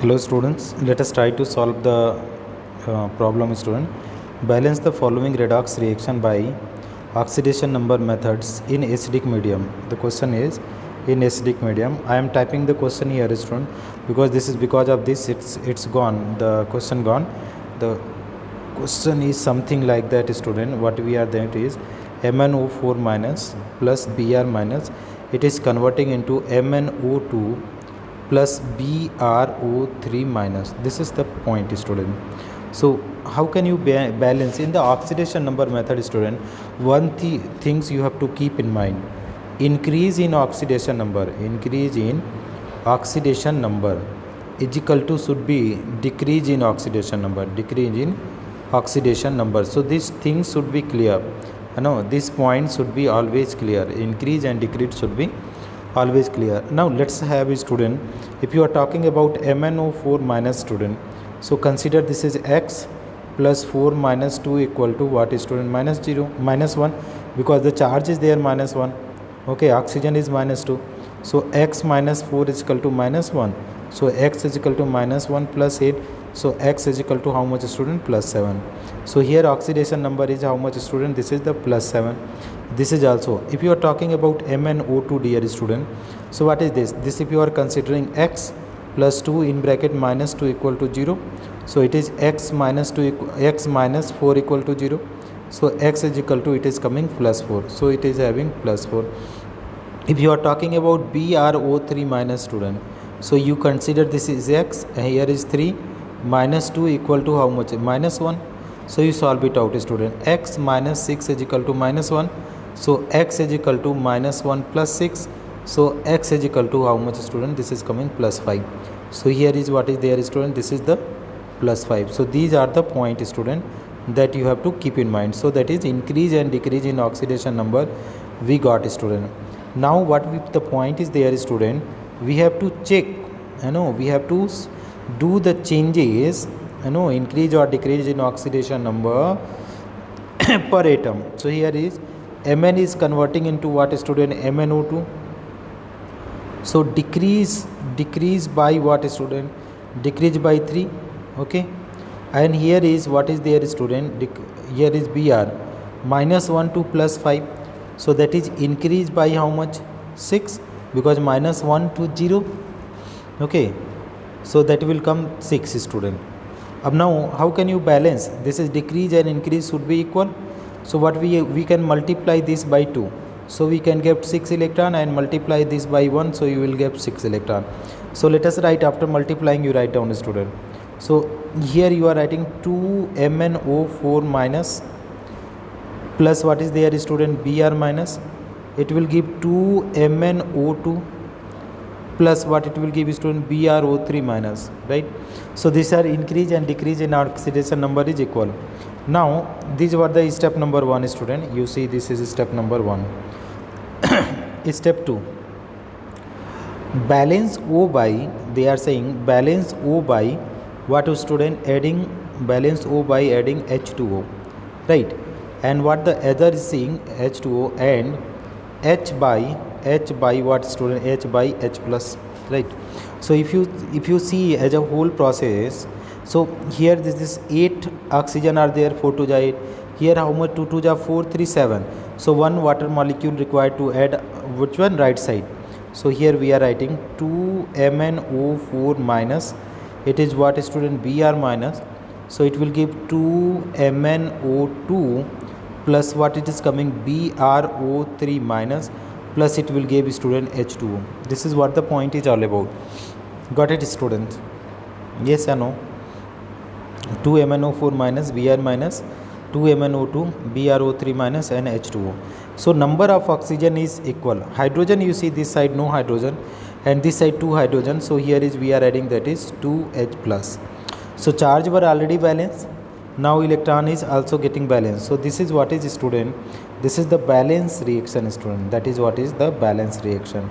Hello students, let us try to solve the problem student. Balance the following redox reaction by oxidation number methods in acidic medium. The question is in acidic medium. I am typing the question here student because because of this it's gone, the question gone. The question is something like that student. What we are that is MnO4 minus plus Br minus, it is converting into MnO2 plus BrO3 minus. This is the point student. So how can you balance in the oxidation number method student? One things you have to keep in mind: increase in oxidation number is equal to should be decrease in oxidation number. So these things should be clear. This point should be always clear. Increase and decrease should be always clear. Now let's have a student, if you are talking about MnO4 minus student, so consider this is x plus 4 minus 2 equal to what is student? Minus 1, because the charge is there minus 1. Okay, oxygen is minus 2, so x minus 4 is equal to minus 1. So x is equal to minus 1 plus 8, so x is equal to how much student? Plus 7. So here oxidation number is how much student? This is the plus 7. This is also, if you are talking about MnO2 dear student, so what is this if you are considering x plus 2 in bracket minus 2 equal to 0, so it is x minus 4 equal to 0, so x is equal to, it is coming plus 4, so it is having plus 4. If you are talking about BrO3 minus student, so you consider this is x, here is 3, minus 2 equal to how much? Minus 1. So you solve it out student. X minus 6 is equal to minus 1. So x is equal to minus 1 plus 6. So x is equal to how much student? This is coming plus 5. So here is what is there student? This is the plus 5. So these are the point student that you have to keep in mind. So that is increase and decrease in oxidation number we got student. Now the point is there student, we have to check, we have to do the changes, increase or decrease in oxidation number per atom. So here is Mn is converting into what student? MnO2. So decrease by what student? Decrease by 3. Okay, and here is what is there student? Here is Br minus 1 to plus 5. So that is increase by how much? 6, because minus 1 to 0. Okay, so that will come 6 student. Now how can you balance? This is decrease and increase should be equal. So what we can multiply this by 2. So we can get 6 electron and multiply this by 1. So you will get 6 electron. So let us write, after multiplying you write down student. So here you are writing 2 MnO4 minus plus what is there student? Br minus, it will give 2 MnO2 plus what it will give student? BrO3 minus, right? So these are increase and decrease in oxidation number is equal. Now these were the step number 1 student. You see this is step number 1. Step 2, balance O by, they are saying balance O by what student? Balance O by adding H2O, right? And what the other is saying? H2O and H by what student? H by H plus, right? So if you see as a whole process, so here this is 8 oxygen are there, 4 to 8. Here how much? 2 to 4, 3, 7. So one water molecule required to add which one? Right side. So here we are writing 2 MnO4 minus, it is what student? Br minus. So it will give 2 MnO2 plus what it is coming? BrO3 minus, plus it will give student H2O. This is what the point is all about. Got it students? Yes or no? 2 MnO4 minus, Br minus, 2 MnO2, BrO3 minus and H2O. So number of oxygen is equal. Hydrogen, you see this side no hydrogen and this side 2 hydrogen. So here is we are adding, that is 2H plus. So charge were already balanced. Now electron is also getting balanced. So this is what is student? This is the balance reaction student. That is what is the balance reaction.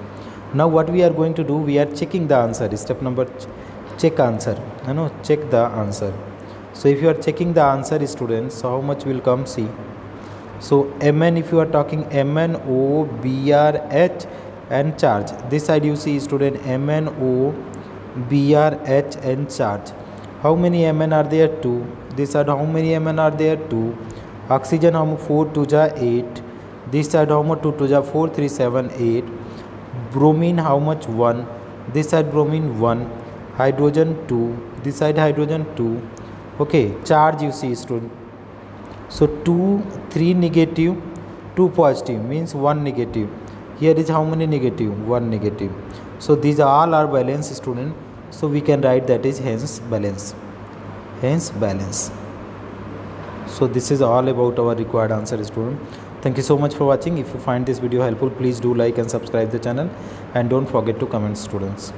Now what we are going to do? We are checking the answer. Step number check answer. Check the answer. So if you are checking the answer students, so how much will come? See. So Mn, if you are talking MnO, Br, H and charge. This side you see student MnO Br, H and charge. How many Mn are there? 2. This side how many Mn are there? 2. Oxygen how much? 4 2 ja 8. This side how much? 2 2 ja 4 3 7 8. Bromine how much? 1. This side bromine 1. Hydrogen 2. This side hydrogen 2. Okay, charge you see student. So 2 3 negative 2 positive means 1 negative. Here is how many negative? 1 negative. So these all are balanced student. So we can write that is hence balance. Hence balance. So this is all about our required answer student. Thank you so much for watching. If you find this video helpful, please do like and subscribe the channel, and don't forget to comment students.